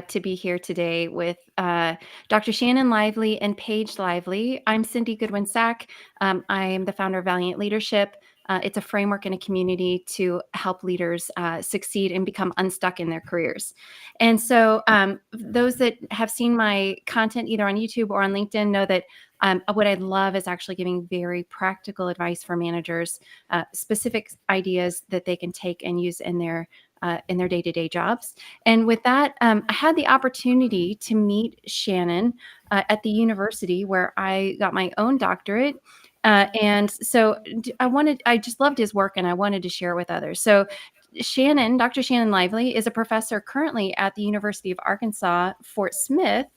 to be here today with Dr. Shannon Lively and Paige Lively. I'm Cindy Goodwin-Sak. I am the founder of Valiant Leadership. It's a framework and a community to help leaders succeed and become unstuck in their careers. And so those that have seen my content either on YouTube or on LinkedIn know that what I love is actually giving very practical advice for managers, specific ideas that they can take and use in their day-to-day jobs. And with that, I had the opportunity to meet Shannon at the university where I got my own doctorate. And so I just loved his work and I wanted to share it with others. So Dr. Shannon Lively is a professor currently at the University of Arkansas, Fort Smith.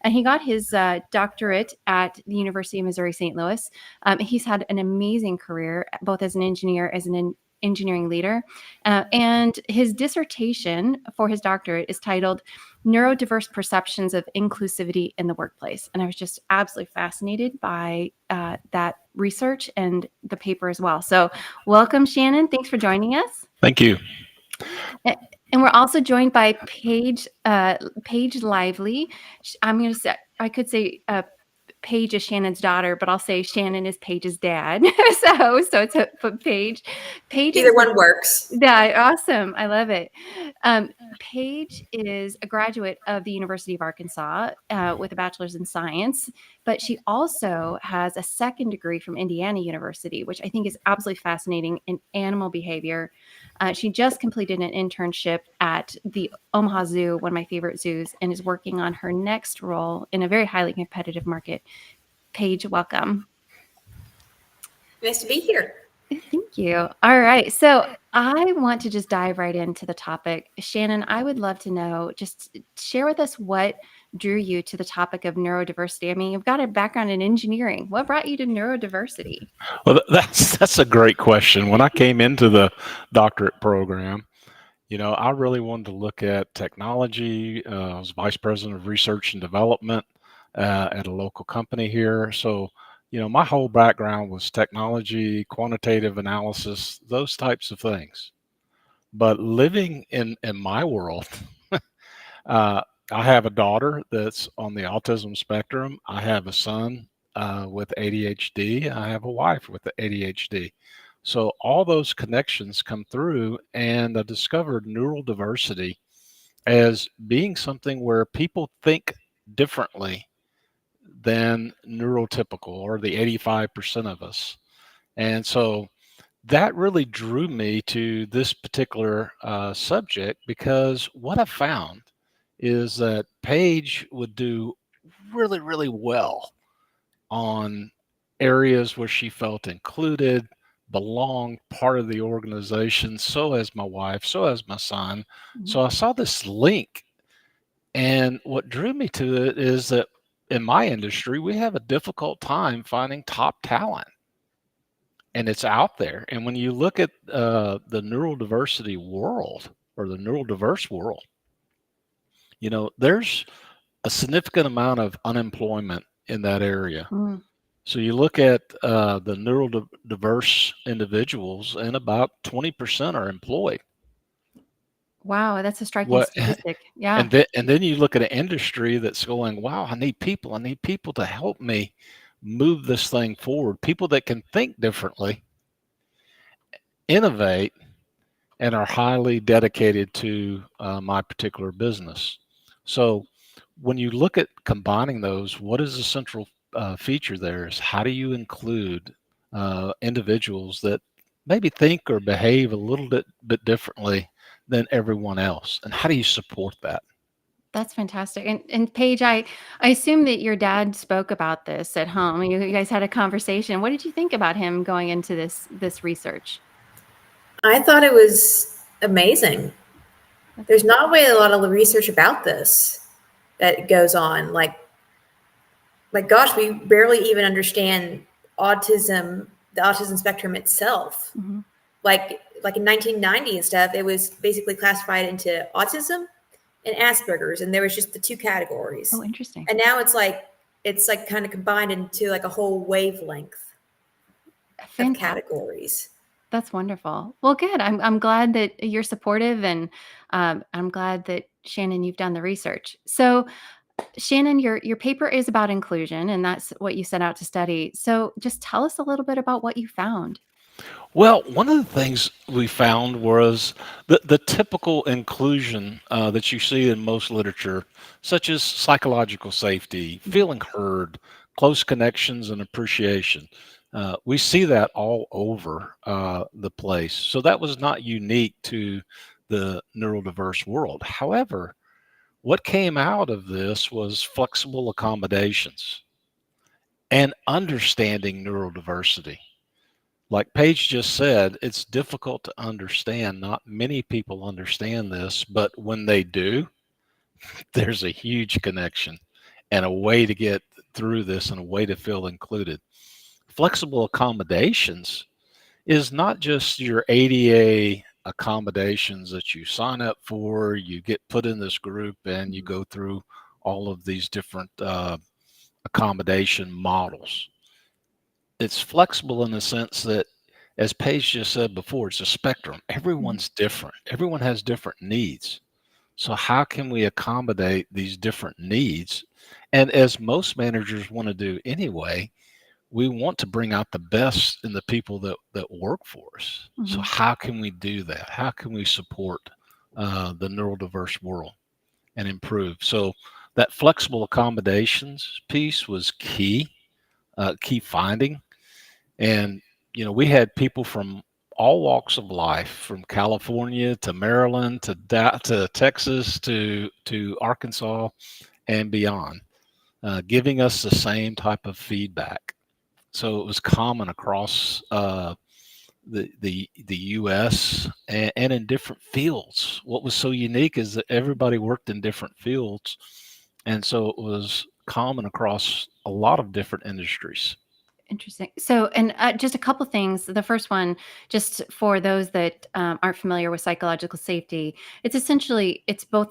And he got his doctorate at the University of Missouri, St. Louis. He's had an amazing career, both as an engineer, as an engineering leader. And his dissertation for his doctorate is titled Neurodiverse Perceptions of Inclusivity in the Workplace. And I was just absolutely fascinated by that research and the paper as well. So welcome, Shannon. Thanks for joining us. Thank you. And we're also joined by Paige Lively. I'm going to say, I could say Paige is Shannon's daughter, but I'll say Shannon is Paige's dad. so it's Paige. Either one works. Yeah, awesome. I love it. Paige is a graduate of the University of Arkansas with a bachelor's in science, but she also has a second degree from Indiana University, which I think is absolutely fascinating in animal behavior. She just completed an internship at the Omaha Zoo, one of my favorite zoos, and is working on her next role in a very highly competitive market. Paige, welcome. Nice to be here. Thank you. All right. So I want to just dive right into the topic. Shannon, I would love to know, just share with us what drew you to the topic of neurodiversity. I mean, you've got a background in engineering. What brought you to neurodiversity? Well, that's a great question. When I came into the doctorate program, I really wanted to look at technology. I was vice president of research and development at a local company here. So, my whole background was technology, quantitative analysis, those types of things. But living in my world, I have a daughter that's on the autism spectrum. I have a son with ADHD. I have a wife with the ADHD. So all those connections come through, and I discovered neurodiversity as being something where people think differently than neurotypical, or the 85% of us. And so that really drew me to this particular subject, because what I found is that Paige would do really, really well on areas where she felt included, belonged, part of the organization. So as my wife, so as my son. Mm-hmm. So I saw this link. And what drew me to it is that in my industry, we have a difficult time finding top talent. And it's out there. And when you look at the neurodiversity world, or the neurodiverse world, there's a significant amount of unemployment in that area. Mm. So you look at the neurodiverse individuals, and about 20% are employed. Wow, that's a striking statistic. Yeah. And then you look at an industry that's going, wow, I need people to help me move this thing forward. People that can think differently, innovate, and are highly dedicated to my particular business. So when you look at combining those, what is the central feature there is how do you include individuals that maybe think or behave a little bit differently than everyone else, and how do you support that? That's fantastic. And Paige, I assume that your dad spoke about this at home. You guys had a conversation. What did you think about him going into this research? I thought it was amazing. There's not really a lot of research about this that goes on. Like gosh, we barely even understand autism, the autism spectrum itself. Mm-hmm. Like in 1990 and stuff, it was basically classified into autism and Asperger's, and there was just the two categories. Oh, interesting. And now it's like kind of combined into like a whole wavelength of categories. That's wonderful. Well, good. I'm glad that you're supportive, and I'm glad that Shannon, you've done the research. So Shannon, your paper is about inclusion, and that's what you set out to study. So just tell us a little bit about what you found. Well, one of the things we found was the typical inclusion that you see in most literature, such as psychological safety, feeling heard, close connections, and appreciation. We see that all over the place. So that was not unique to the neurodiverse world. However, what came out of this was flexible accommodations and understanding neurodiversity. Like Paige just said, it's difficult to understand. Not many people understand this, but when they do, there's a huge connection and a way to get through this and a way to feel included. Flexible accommodations is not just your ADA accommodations that you sign up for, you get put in this group and you go through all of these different accommodation models. It's flexible in the sense that, as Paige just said before, it's a spectrum. Everyone's different. Everyone has different needs. So how can we accommodate these different needs? And as most managers want to do anyway, we want to bring out the best in the people that work for us. So how can we do that? How can we support the neurodiverse world and improve? So that flexible accommodations piece was key finding. And, we had people from all walks of life, from California to Maryland to Texas to Arkansas and beyond, giving us the same type of feedback. So it was common across the U.S. and in different fields. What was so unique is that everybody worked in different fields, and so it was common across a lot of different industries. Interesting. So, and just a couple things. The first one, just for those that aren't familiar with psychological safety, it's essentially, it's both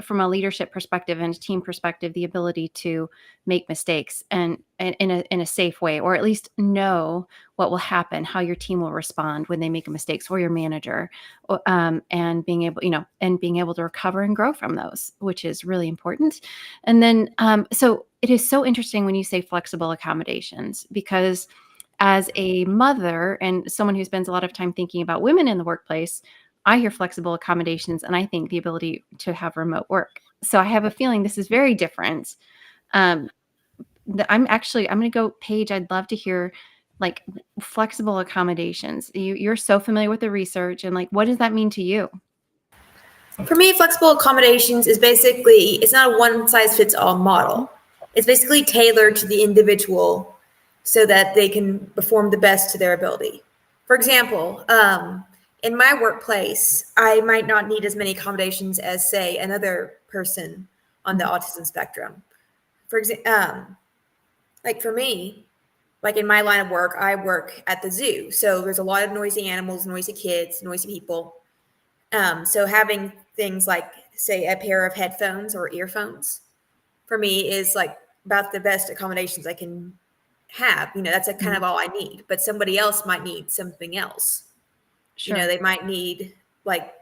from a leadership perspective and a team perspective, the ability to make mistakes and in a safe way, or at least know what will happen, how your team will respond when they make mistakes, or your manager, and being able to recover and grow from those, which is really important. And then, so it is so interesting when you say flexible accommodations, because as a mother and someone who spends a lot of time thinking about women in the workplace, I hear flexible accommodations and I think the ability to have remote work. So I have a feeling this is very different. I'm going to go, Paige, I'd love to hear like flexible accommodations. You're so familiar with the research, and like, what does that mean to you? For me, flexible accommodations is basically, it's not a one size fits all model. It's basically tailored to the individual so that they can perform the best to their ability. For example, in my workplace, I might not need as many accommodations as, say, another person on the autism spectrum. For example, like for me, like in my line of work, I work at the zoo. So there's a lot of noisy animals, noisy kids, noisy people. So having things like, say, a pair of headphones or earphones for me is like about the best accommodations I can have. That's kind of all I need. But somebody else might need something else. Sure. They might need like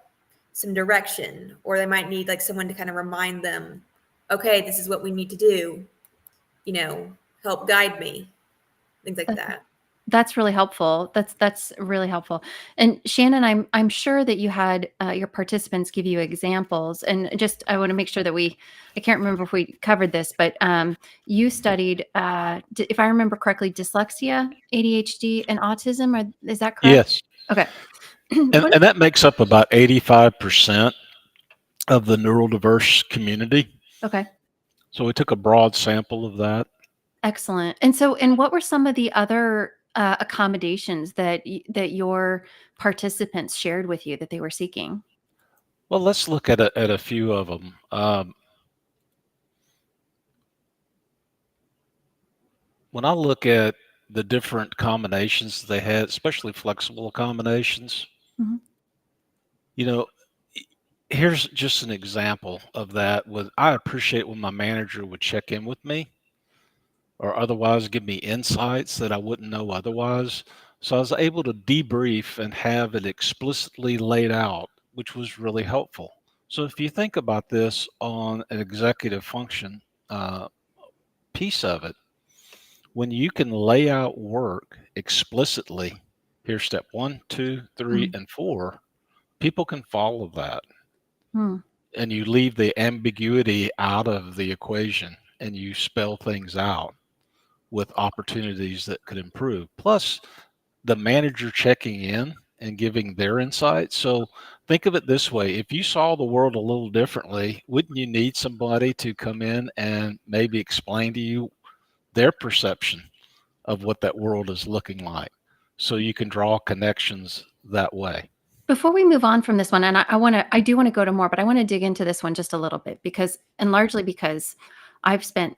some direction, or they might need like someone to kind of remind them, okay, this is what we need to do. Help guide me, things like that. That's really helpful. That's really helpful. And Shannon, I'm sure that you had your participants give you examples, and just I want to make sure that I can't remember if we covered this, but you studied, if I remember correctly, dyslexia, ADHD, and autism. Is that correct? Yes. Okay. And that makes up about 85% of the neurodiverse community. Okay. So we took a broad sample of that. Excellent. And what were some of the other accommodations that your participants shared with you that they were seeking? Well, let's look at a few of them. When I look at the different combinations they had, especially flexible accommodations, here's just an example of that. I appreciate when my manager would check in with me or otherwise give me insights that I wouldn't know otherwise. So I was able to debrief and have it explicitly laid out, which was really helpful. So if you think about this on an executive function piece of it, when you can lay out work explicitly, here's step 1, 2, 3, and 4, people can follow that. And you leave the ambiguity out of the equation and you spell things out with opportunities that could improve. Plus, the manager checking in and giving their insights. So think of it this way. If you saw the world a little differently, wouldn't you need somebody to come in and maybe explain to you their perception of what that world is looking like so you can draw connections that way? Before we move on from this one, and I do want to go to more, but I want to dig into this one just a little bit largely because I've spent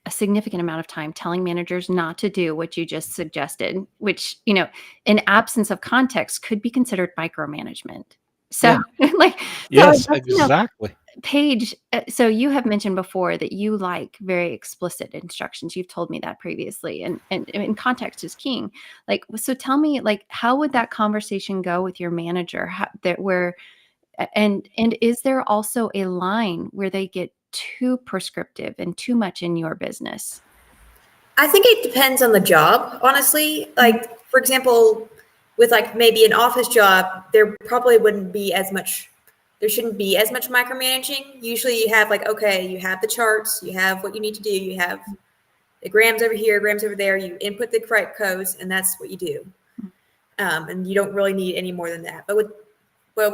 a significant amount of time telling managers not to do what you just suggested, which, in absence of context could be considered micromanagement. So Yes, exactly. Paige, so you have mentioned before that you like very explicit instructions. You've told me that previously, and context is king. So tell me, how would that conversation go with your manager? And is there also a line where they get too prescriptive and too much in your business? I think it depends on the job, honestly. For example, with maybe an office job, there shouldn't be as much micromanaging. Usually you have you have the charts, you have what you need to do, you have the grams over here, grams over there, you input the correct codes, and that's what you do. And you don't really need any more than that. But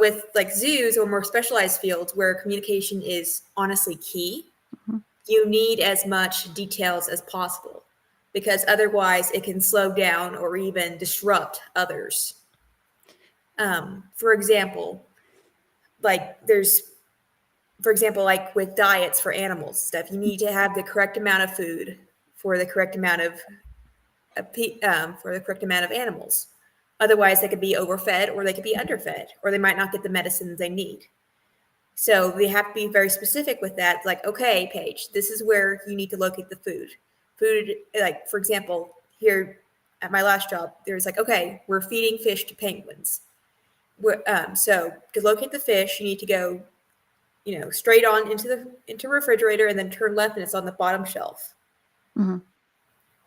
with zoos or more specialized fields where communication is honestly key, you need as much details as possible, because otherwise it can slow down or even disrupt others. For example, with diets for animals stuff, you need to have the correct amount of food for the correct amount of animals. Otherwise, they could be overfed or they could be underfed, or they might not get the medicines they need. So they have to be very specific with that. Okay, Paige, this is where you need to locate the food. For example, here at my last job, there's okay, we're feeding fish to penguins. So to locate the fish, you need to go, straight on into the refrigerator and then turn left, and it's on the bottom shelf.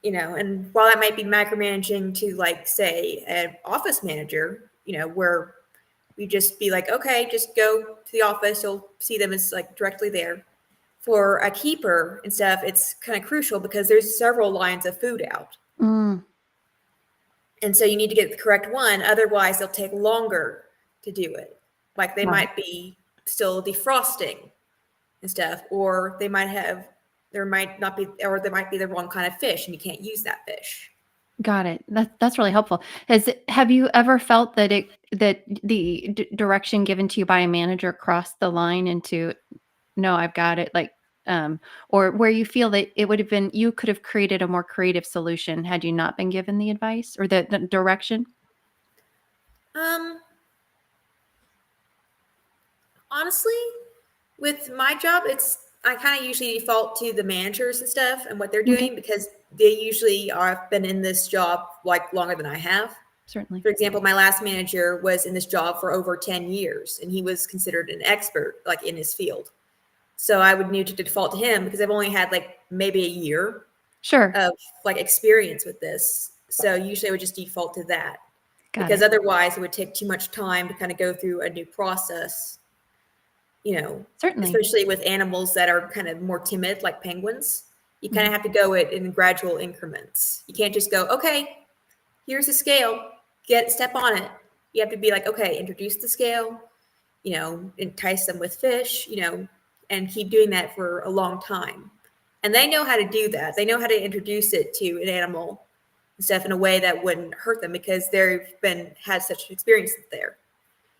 And while that might be micromanaging to say an office manager, where we just be okay, just go to the office, you'll see them as directly there. For a keeper and stuff, it's kind of crucial because there's several lines of food out. And so you need to get the correct one. Otherwise, they'll take longer to do it. They might be still defrosting and stuff, or there might be the wrong kind of fish and you can't use that fish. Got it. That's really helpful. Have you ever felt that the direction given to you by a manager crossed the line into, no, I've got it, or where you feel that it would have been, you could have created a more creative solution had you not been given the advice or the direction? Honestly, with my job, I kind of usually default to the managers and stuff and what they're doing, because they usually have been in this job longer than I have. Certainly. For example, my last manager was in this job for over 10 years, and he was considered an expert in his field. So I would need to default to him because I've only had maybe a year of experience with this. So usually I would just default to that. Because otherwise it would take too much time to kind of go through a new process. Certainly. Especially with animals that are kind of more timid, like penguins. You kind of have to go it in gradual increments. You can't just go, okay, here's the scale, step on it. You have to be okay, introduce the scale, entice them with fish, and keep doing that for a long time. And they know how to do that. They know how to introduce it to an animal and stuff in a way that wouldn't hurt them because they've had such experience there.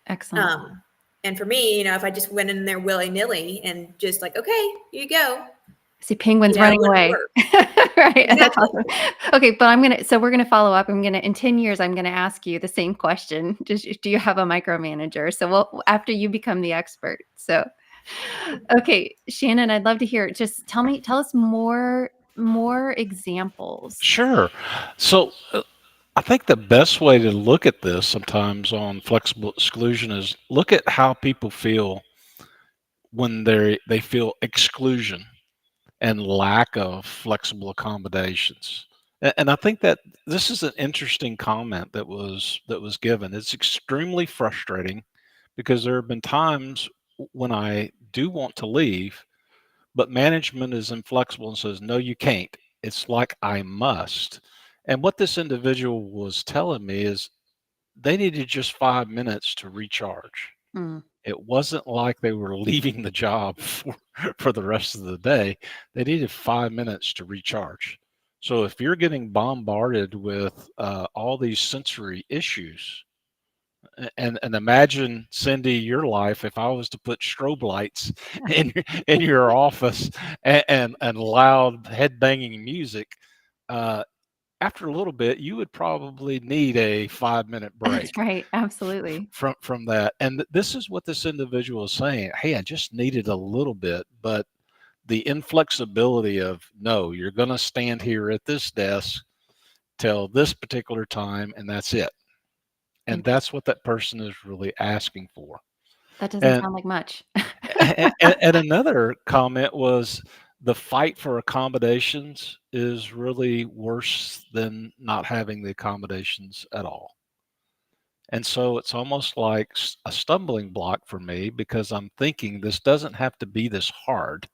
Excellent. And for me, if I just went in there willy-nilly and just okay, here you go. See penguins running away. Right. Exactly. That's awesome. Okay, but we're going to follow up. In 10 years, I'm going to ask you the same question. Do you have a micromanager? So after you become the expert. So, okay, Shannon, I'd love to hear it. Just tell us more examples. Sure. So I think the best way to look at this sometimes on flexible exclusion is look at how people feel when they feel exclusion and lack of flexible accommodations. And I think that this is an interesting comment that was given. It's extremely frustrating because there have been times when I do want to leave, but management is inflexible and says, no, you can't. It's like I must. And what this individual was telling me is they needed just 5 minutes to recharge. Mm. It wasn't like they were leaving the job for the rest of the day. They needed 5 minutes to recharge. So if you're getting bombarded with all these sensory issues, and imagine, Cindy, your life if I was to put strobe lights in your office and loud head banging music, uh, after a little bit, you would probably need a 5 minute That's break right. Absolutely. from that. And this is what this individual is saying. Hey, I just needed a little bit, but the inflexibility of no, you're going to stand here at this desk till this particular time, and that's it. And that's what that person is really asking for. That doesn't And sound like much. and another comment was the fight for accommodations is really worse than not having the accommodations at all. And so it's almost like a stumbling block for me because I'm thinking this doesn't have to be this hard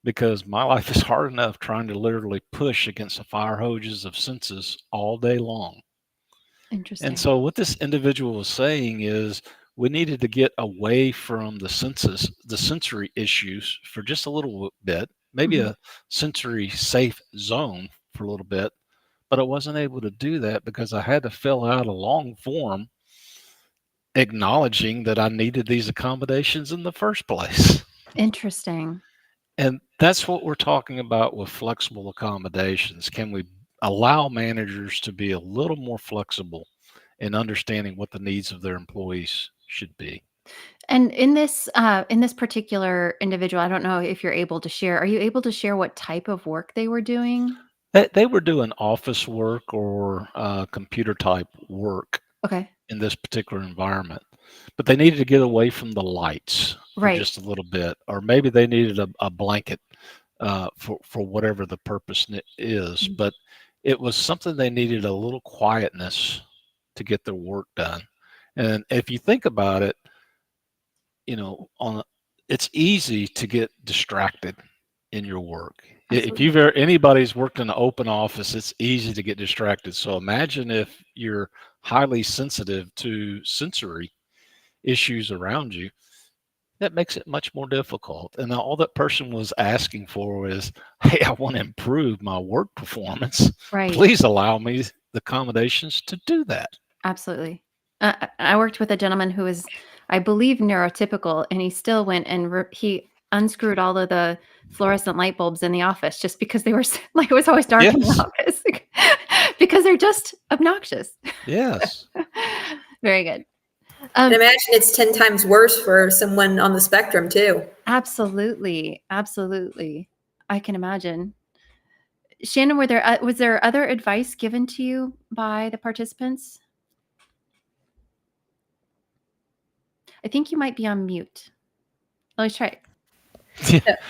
because my life is hard enough trying to literally push against the fire hoses of senses all day long. And Interesting. so what this individual was saying is we needed to get away from the sensory issues for just a little bit, maybe Mhm. a sensory safe zone for a little bit, but I wasn't able to do that because I had to fill out a long form acknowledging that I needed these accommodations in the first place. Interesting. And that's what we're talking about with flexible accommodations. Can we allow managers to be a little more flexible in understanding what the needs of their employees should be? And in this particular individual, I don't know if you're able to share. Are you able to share what type of work they were doing? They were doing office work or computer type work Okay. in this particular environment, but they needed to get away from the lights for Right. just a little bit, or maybe they needed a blanket for whatever the purpose is. Mhm. But it was something they needed a little quietness to get their work done. And if you think about it, it's easy to get distracted in your work. If Absolutely. anybody's worked in an open office, it's easy to get distracted. So imagine if you're highly sensitive to sensory issues around you, that makes it much more difficult. And all that person was asking for was, hey, I want to improve my work performance. Right. Please allow me the accommodations to do that. Absolutely. I worked with a gentleman who was, I believe, neurotypical, and he still went and he unscrewed all of the fluorescent light bulbs in the office just because they were like it was always dark in the Yes. office because they're just obnoxious. Yes. Very good. And imagine it's 10 times worse for someone on the spectrum too. Absolutely. Absolutely. I can imagine. Shannon, was there other advice given to you by the participants? I think you might be on mute. Let's try it.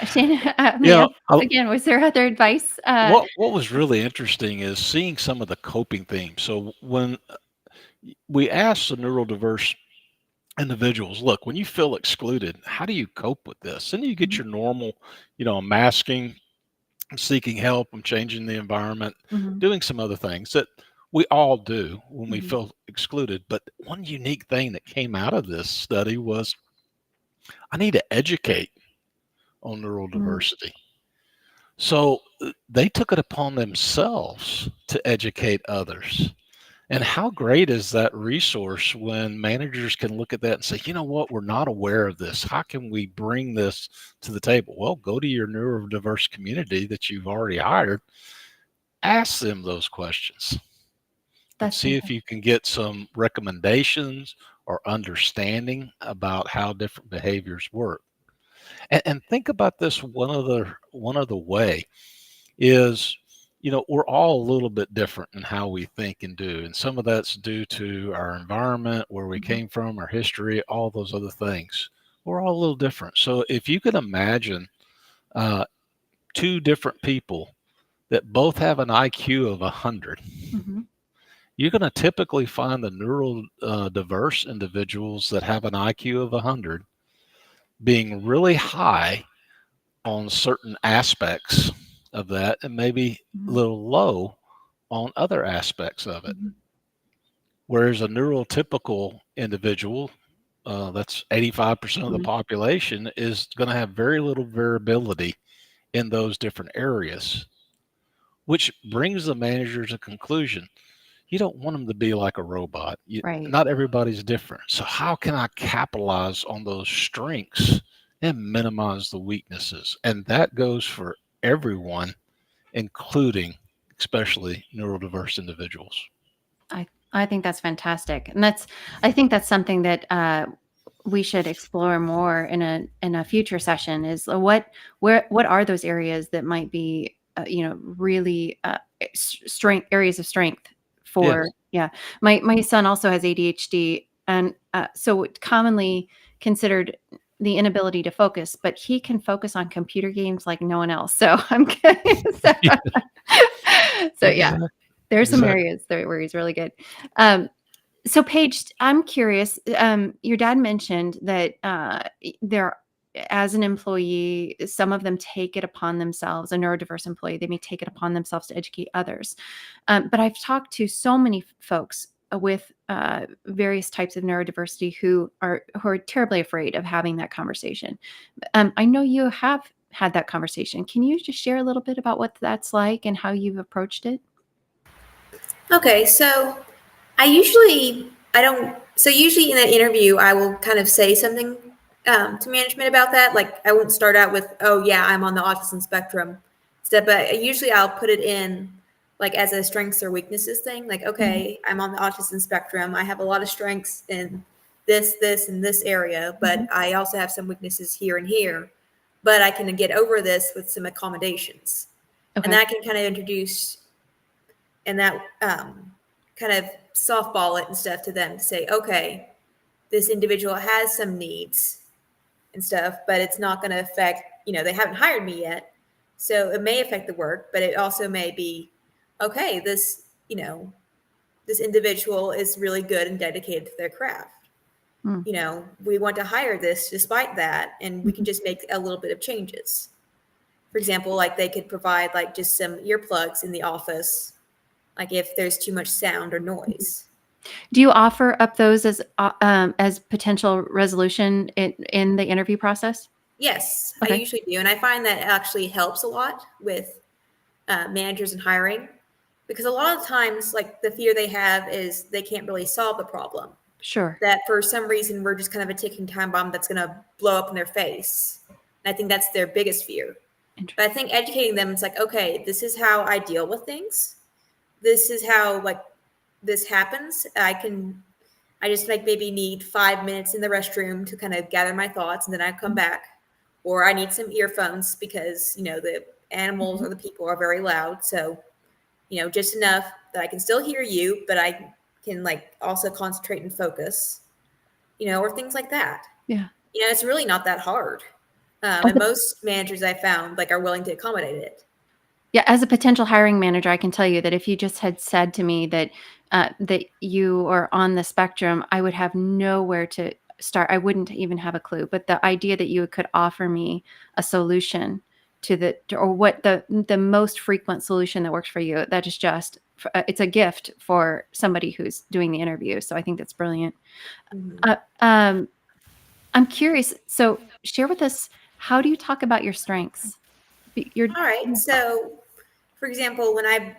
Shannon, again, was there other advice? What was really interesting is seeing some of the coping themes. So when we asked the neurodiverse individuals, look, when you feel excluded, how do you cope with this? And you get your normal, masking, seeking help, and changing the environment, Mhm. doing some other things that we all do when we Mhm. feel excluded. But one unique thing that came out of this study was I need to educate on neurodiversity. So they took it upon themselves to educate others. And how great is that resource when managers can look at that and say, you know what, we're not aware of this. How can we bring this to the table? Well, go to your neurodiverse community that you've already hired, ask them those questions and That's see if you can get some recommendations or understanding about how different behaviors work. And think about this one other way is, we're all a little bit different in how we think and do. And some of that's due to our environment, where we came from, our history, all those other things. We're all a little different. So if you can imagine two different people that both have an IQ of 100, you're going to typically find the neurodiverse individuals that have an IQ of 100 being really high on certain aspects of that and maybe a little low on other aspects of it. Whereas a neurotypical individual, that's 85% of the population, is going to have very little variability in those different areas, which brings the manager to conclusion. You don't want them to be like a robot. Right. Not everybody's different. So how can I capitalize on those strengths and minimize the weaknesses? And that goes for everyone, including especially neurodiverse individuals. I think that's fantastic. And I think that's something that we should explore more in a future session is what are those areas that might be, really areas of strength for, Yes. my son also has ADHD, and so it's commonly considered the inability to focus, but he can focus on computer games like no one else. So I'm kidding. So yeah, there's some areas there where he's really good. So Paige, I'm curious, your dad mentioned that there, as an employee, some of them take it upon themselves, a neurodiverse employee, they may take it upon themselves to educate others. But I've talked to so many folks with various types of neurodiversity who are terribly afraid of having that conversation. I know you have had that conversation. Can you just share a little bit about what that's like and how you've approached it? Okay, so usually in an interview, I will kind of say something to management about that. Like I won't start out with, oh yeah, I'm on the autism spectrum stuff, but usually I'll put it in like as a strengths or weaknesses thing. Like, okay, I'm on the autism spectrum. I have a lot of strengths in this, and this area, but I also have some weaknesses here and here, but I can get over this with some accommodations. Okay. And that can kind of introduce and that kind of softball it and stuff to them to say, okay, this individual has some needs and stuff, but it's not going to affect, they haven't hired me yet. So it may affect the work, but it also may be, okay, this individual is really good and dedicated to their craft. We want to hire this despite that, and we can just make a little bit of changes. For example, like they could provide like just some earplugs in the office, like if there's too much sound or noise. Do you offer up those as potential resolution in the interview process? Yes, Okay. I usually do. And I find that actually helps a lot with managers and hiring, because a lot of times, like the fear they have is they can't really solve the problem. Sure. That for some reason, we're just kind of a ticking time bomb that's going to blow up in their face. And I think that's their biggest fear. But I think educating them, it's like, okay, this is how I deal with things. This is how like this happens. I just like maybe need 5 minutes in the restroom to kind of gather my thoughts, and then I come back. Or I need some earphones because, the animals or the people are very loud. So, just enough that I can still hear you, but I can like also concentrate and focus, or things like that. Yeah. It's really not that hard. And most managers I found like are willing to accommodate it. Yeah, as a potential hiring manager, I can tell you that if you just had said to me that that you are on the spectrum, I would have nowhere to start. I wouldn't even have a clue. But the idea that you could offer me a solution or what the most frequent solution that works for you, that is just it's a gift for somebody who's doing the interview. So I think that's brilliant. I'm curious. So share with us, how do you talk about your strengths? All right. So, for example, when I've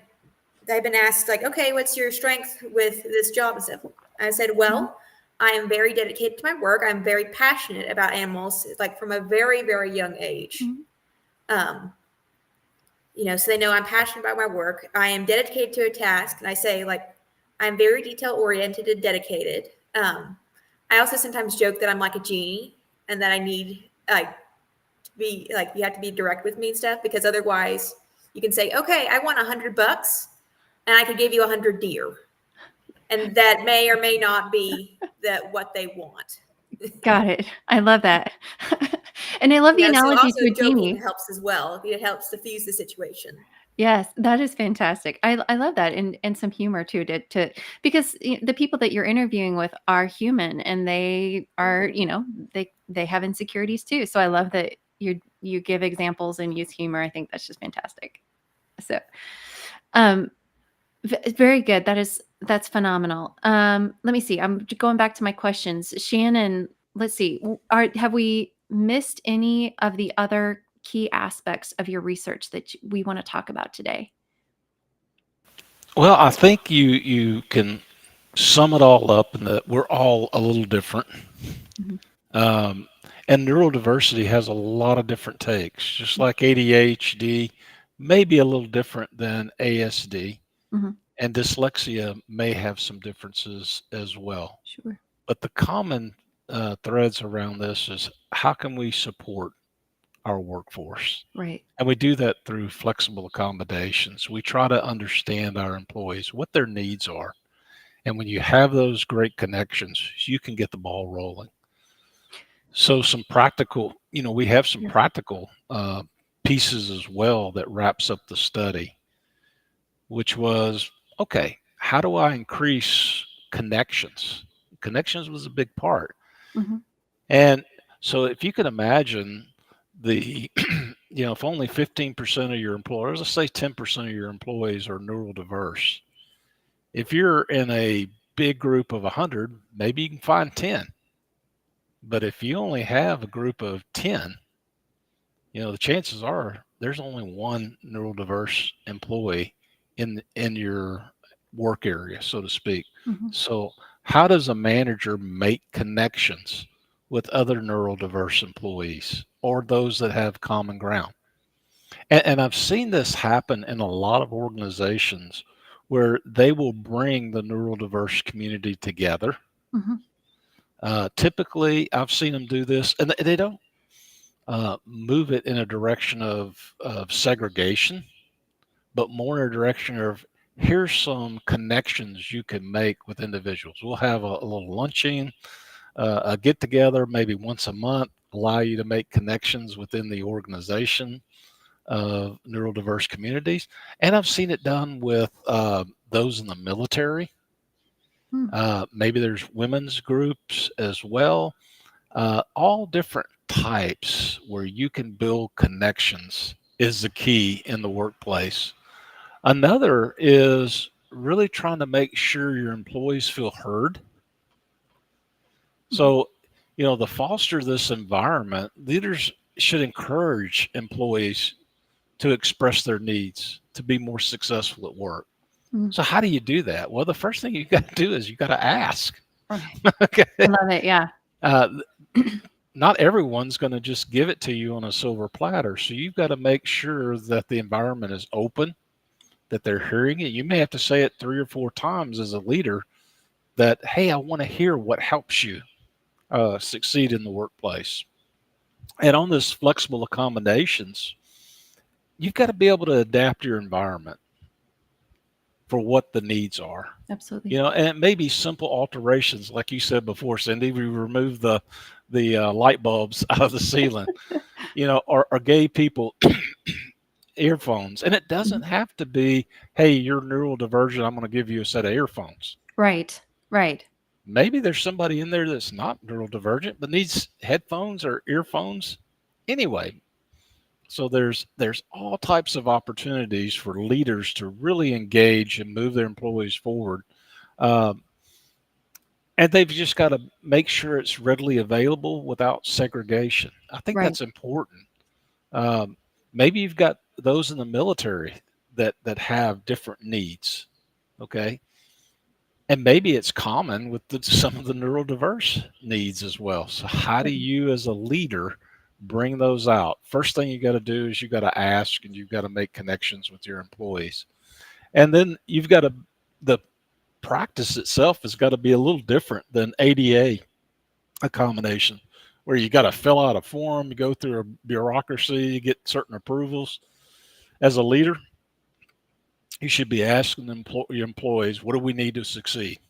been asked like, okay, what's your strength with this job and stuff? I said, well, I am very dedicated to my work. I'm very passionate about animals, like from a very, very young age. So they know I'm passionate about my work. I am dedicated to a task. And I say like, I'm very detail oriented and dedicated. I also sometimes joke that I'm like a genie and that I need like to be like, you have to be direct with me and stuff, because otherwise you can say, okay, I want $100 and I could give you 100 deer. And that may or may not be what they want. Got it. I love that. And I love the So analogy also to a joking genie. helps as well. It helps diffuse the situation. Yes, that is fantastic. I love that, and some humor too, to because the people that you're interviewing with are human, and they are, they have insecurities too. So I love that you give examples and use humor. I think that's just fantastic. So, um, very good. That's phenomenal. Let me see. I'm going back to my questions. Shannon, let's see. Have we missed any of the other key aspects of your research that we want to talk about today? Well, I think you can sum it all up in that we're all a little different. Mhm. Um, and neurodiversity has a lot of different takes, just like ADHD may be a little different than ASD, Mhm. and dyslexia may have some differences as well. Sure. But the common threads around this is how can we support our workforce? Right. And we do that through flexible accommodations. We try to understand our employees, what their needs are. And when you have those great connections, you can get the ball rolling. So some practical, we have some Yeah. practical pieces as well that wraps up the study, which was, okay, how do I increase connections? Connections was a big part. Mhm. And so if you can imagine the, if only 15% of your employees, let's say 10% of your employees are neurodiverse, if you're in a big group of 100, maybe you can find 10. But if you only have a group of 10, the chances are there's only one neurodiverse employee in your work area, so to speak. Mhm. So how does a manager make connections with other neurodiverse employees or those that have common ground? And I've seen this happen in a lot of organizations where they will bring the neurodiverse community together. Mhm. Typically, I've seen them do this, and they don't move it in a direction of segregation, but more in a direction of here's some connections you can make with individuals. We'll have a little luncheon, a get together maybe once a month, allow you to make connections within the organization of neurodiverse communities. And I've seen it done with those in the military. Mm. Maybe there's women's groups as well. All different types where you can build connections is the key in the workplace. Another is really trying to make sure your employees feel heard. Mhm. So, to foster this environment, leaders should encourage employees to express their needs to be more successful at work. Mm. So, how do you do that? Well, the first thing you got to do is you got to ask. Right. Okay. I love it. Yeah. Uh, Not everyone's going to just give it to you on a silver platter. So you've got to make sure that the environment is open, that they're hearing it. You may have to say it 3 or 4 times as a leader that, hey, I want to hear what helps you succeed in the workplace. And on this flexible accommodations, you've got to be able to adapt your environment for what the needs are. Absolutely. And it may be simple alterations, like you said before, Cindy. We remove the light bulbs out of the ceiling. Or gay people earphones. And it doesn't Mhm. have to be, hey, you're neurodivergent, I'm going to give you a set of earphones. Right. Right. Maybe there's somebody in there that's not neurodivergent but needs headphones or earphones anyway. So there's all types of opportunities for leaders to really engage and move their employees forward. Um, and they've just got to make sure it's readily available without segregation. I think Right. that's important. Um, Maybe you've got those in the military that have different needs, okay? And maybe it's common with some of the neurodiverse needs as well. So how do you as a leader bring those out? First thing you got to do is you got to ask and you've got to make connections with your employees. And then you've got to, the practice itself has got to be a little different than ADA accommodation, where you got to fill out a form, you go through a bureaucracy, you get certain approvals. As a leader, you should be asking your employees, what do we need to succeed?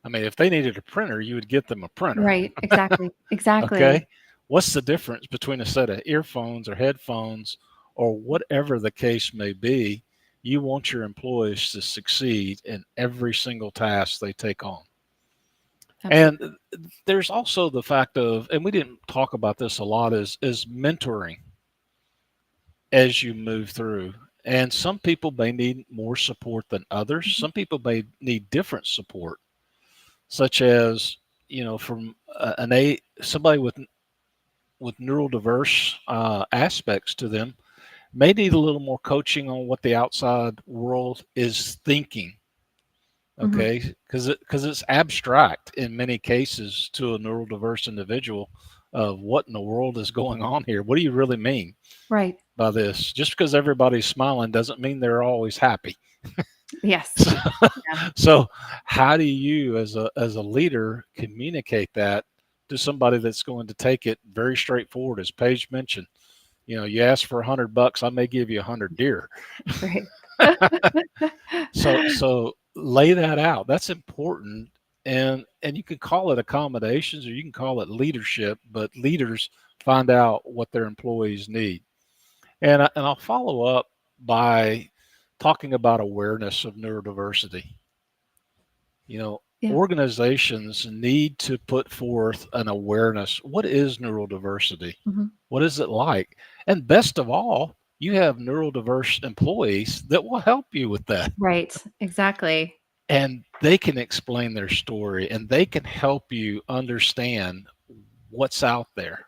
I mean, if they needed a printer, you would get them a printer. Right. Exactly. Exactly. Okay. What's the difference between a set of earphones or headphones or whatever the case may be? You want your employees to succeed in every single task they take on. Absolutely. And there's also the fact of, and we didn't talk about this a lot, is mentoring as you move through. And some people may need more support than others. Mhm. Some people may need different support, such as, from somebody with neurodiverse aspects to them may need a little more coaching on what the outside world is thinking. Mhm. Okay, because it's abstract in many cases to a neurodiverse individual of what in the world is going on here. What do you really mean Right. by this? Just because everybody's smiling doesn't mean they're always happy. Yes. So, Yeah. so how do you as a leader communicate that to somebody that's going to take it very straightforward? As Paige mentioned, you ask for $100, I may give you 100 deer. Right. So lay that out. That's important. And you can call it accommodations or you can call it leadership, but leaders find out what their employees need. And I'll follow up by talking about awareness of neurodiversity. Yeah. Organizations need to put forth an awareness. What is neurodiversity? Mhm. What is it like? And best of all, you have neurodiverse employees that will help you with that. Right. Exactly. And they can explain their story and they can help you understand what's out there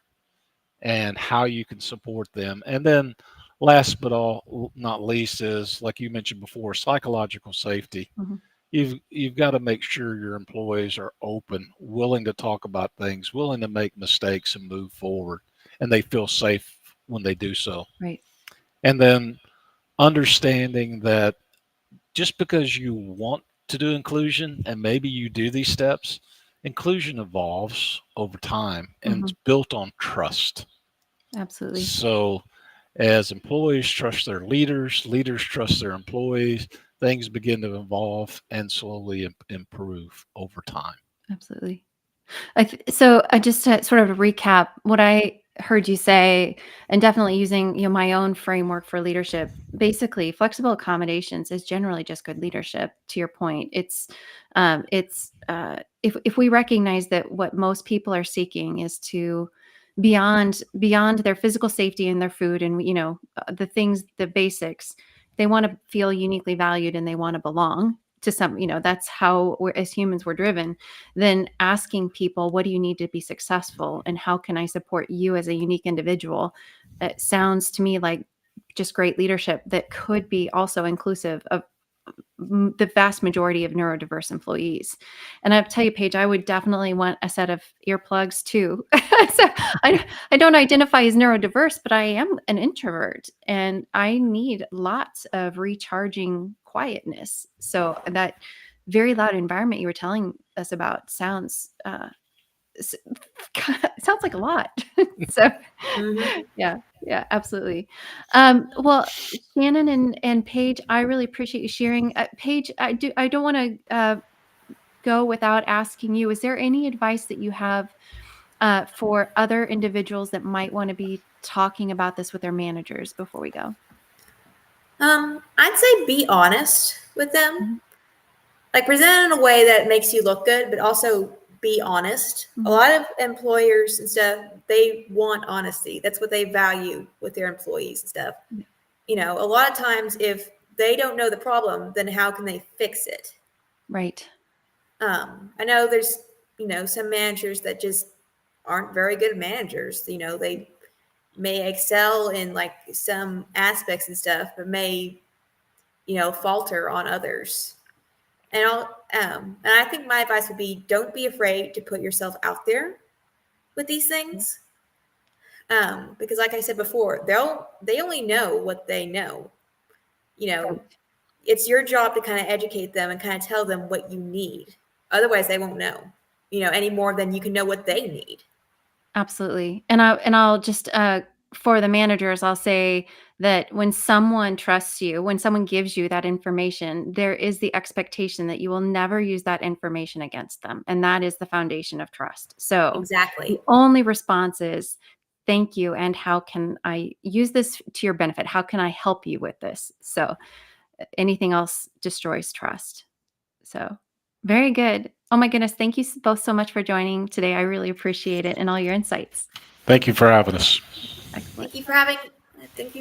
and how you can support them. And then last but all not least is, like you mentioned before, psychological safety. Mhm. You've got to make sure your employees are open, willing to talk about things, willing to make mistakes and move forward, and they feel safe when they do so. Right. And then understanding that just because you want to do inclusion and maybe you do these steps, inclusion evolves over time and it's Mhm. built on trust. Absolutely. So as employees trust their leaders, leaders trust their employees, things begin to evolve and slowly improve over time. Absolutely. So just to sort of recap what I heard you say, and definitely using my own framework for leadership. Basically, flexible accommodations is generally just good leadership. To your point, if we recognize that what most people are seeking is to beyond their physical safety and their food and the things, the basics, they want to feel uniquely valued and they want to belong to some. That's how as humans we're driven. Then asking people, what do you need to be successful and how can I support you as a unique individual? It sounds to me like just great leadership that could be also inclusive of the vast majority of neurodiverse employees. And I'll tell you, Paige, I would definitely want a set of earplugs too. So I don't identify as neurodiverse, but I am an introvert and I need lots of recharging quietness. So that very loud environment you were telling us about sounds s- sounds like a lot. So Mhm. yeah, absolutely. Well, Shannon and Paige, I really appreciate you sharing. Paige, I don't want to go without asking you, is there any advice that you have for other individuals that might want to be talking about this with their managers before we go? I'd say be honest with them. Mhm. Like present in a way that makes you look good, but also be honest. A Mhm. lot of employers and stuff, they want honesty. That's what they value with their employees and stuff. Yeah. A lot of times if they don't know the problem, then how can they fix it? Right. I know there's, some managers that just aren't very good managers. They may excel in like some aspects and stuff, but may, falter on others. And I think my advice would be don't be afraid to put yourself out there with these things. Because like I said before, they only know what they know. You know, Right. it's your job to kind of educate them and kind of tell them what you need. Otherwise they won't know, any more than you can know what they need. Absolutely. And I'll just for the managers, I'll say that when someone trusts you, when someone gives you that information, there is the expectation that you will never use that information against them. And that is the foundation of trust. So Exactly. the only response is, thank you. And how can I use this to your benefit? How can I help you with this? So anything else destroys trust. So very good. Oh my goodness. Thank you both so much for joining today. I really appreciate it and all your insights. Thank you for having us. Excellent. Thank you for having. Thank you for